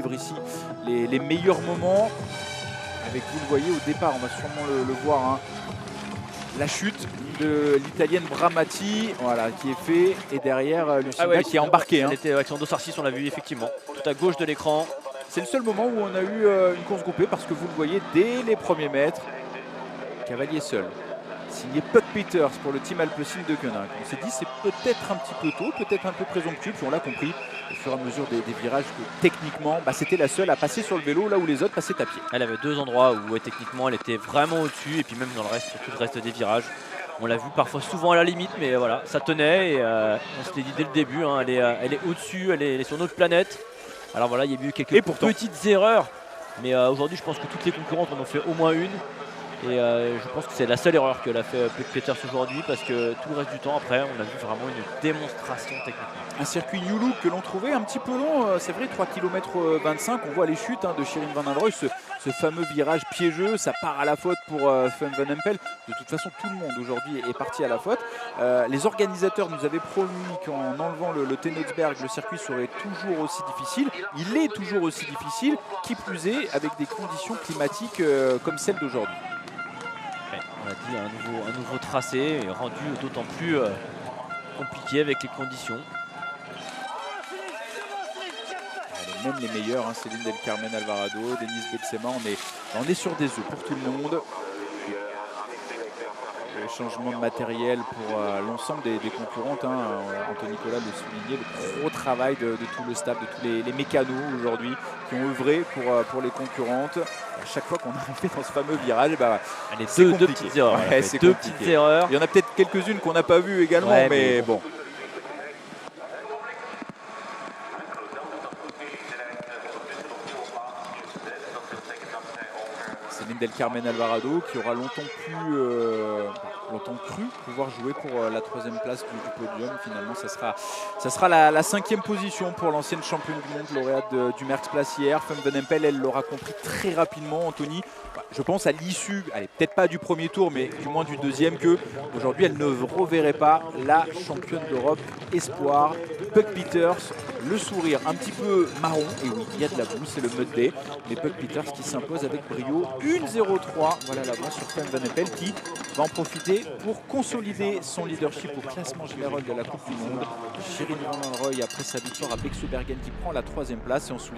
suivre ici les meilleurs moments. Avec, vous le voyez au départ, on va sûrement le voir, hein, la chute de l'italienne Bramati, voilà, qui est fait, et derrière Lucinda qui est embarquée. Elle était avec son dos Sarcis, on l'a vu effectivement, tout à gauche de l'écran. C'est le seul moment où on a eu une course groupée parce que vous le voyez dès les premiers mètres, Cavalier seul. Signé Puck Peters pour le team Alpecin de Koenig. On s'est dit c'est peut-être un petit peu tôt, peut-être un peu présomptueux, puis on l'a compris au fur et à mesure des virages que techniquement c'était la seule à passer sur le vélo là où les autres passaient à pied. Elle avait deux endroits où techniquement elle était vraiment au-dessus et puis même dans le reste, sur tout le reste des virages. On l'a vu parfois souvent à la limite, mais voilà, ça tenait et on s'était dit dès le début, hein, elle est au-dessus, elle est sur notre planète. Alors voilà, il y a eu quelques petites erreurs, mais aujourd'hui je pense que toutes les concurrentes en ont fait au moins une. Et je pense que c'est la seule erreur que l'a fait Puck Peters aujourd'hui parce que tout le reste du temps après on a vu vraiment une démonstration technique. Un circuit New Look que l'on trouvait un petit peu long, c'est vrai, 3 km 25, on voit les chutes de Shirin Van Anrooij, ce fameux virage piégeux, ça part à la faute pour Fem Van Empel. De toute façon tout le monde aujourd'hui est parti à la faute. Les organisateurs nous avaient promis qu'en enlevant le Tennotsberg, le circuit serait toujours aussi difficile. Il est toujours aussi difficile, qui plus est avec des conditions climatiques comme celles d'aujourd'hui. On a dit un nouveau tracé rendu d'autant plus compliqué avec les conditions. Même les meilleurs, hein, Céline Del Carmen Alvarado, Denise Betsema, on est sur des œufs pour tout le monde. Le changement de matériel pour l'ensemble des concurrentes, hein, Anthony Nicolas le soulignait, le gros travail de tout le staff, de tous les mécanos aujourd'hui qui ont œuvré pour les concurrentes. À chaque fois qu'on arrive dans ce fameux virage, c'est deux petites erreurs. Ouais, c'est deux petites erreurs. Il y en a peut-être quelques-unes qu'on n'a pas vues également, mais bon. Céline Del Carmen Alvarado qui aura longtemps cru pouvoir jouer pour la 3e place du podium. Finalement, ça sera la 5e position pour l'ancienne championne du monde, lauréate du Merckx Place hier. Fem Van Empel, elle l'aura compris très rapidement, Anthony. Je pense à l'issue, peut-être pas du premier tour, mais du moins du deuxième, que aujourd'hui elle ne reverrait pas la championne d'Europe espoir. Puck Peters, le sourire un petit peu marron, et oui, il y a de la boue, c'est le mud day, mais Puck Peters qui s'impose avec brio 1-0-3, voilà l'avance sur Fem Van Empel qui va en profiter pour consolider son leadership au classement général de la Coupe du Monde. Shirin Van Anrooij après sa victoire à Bexøbergen qui prend la 3e place, et on souligne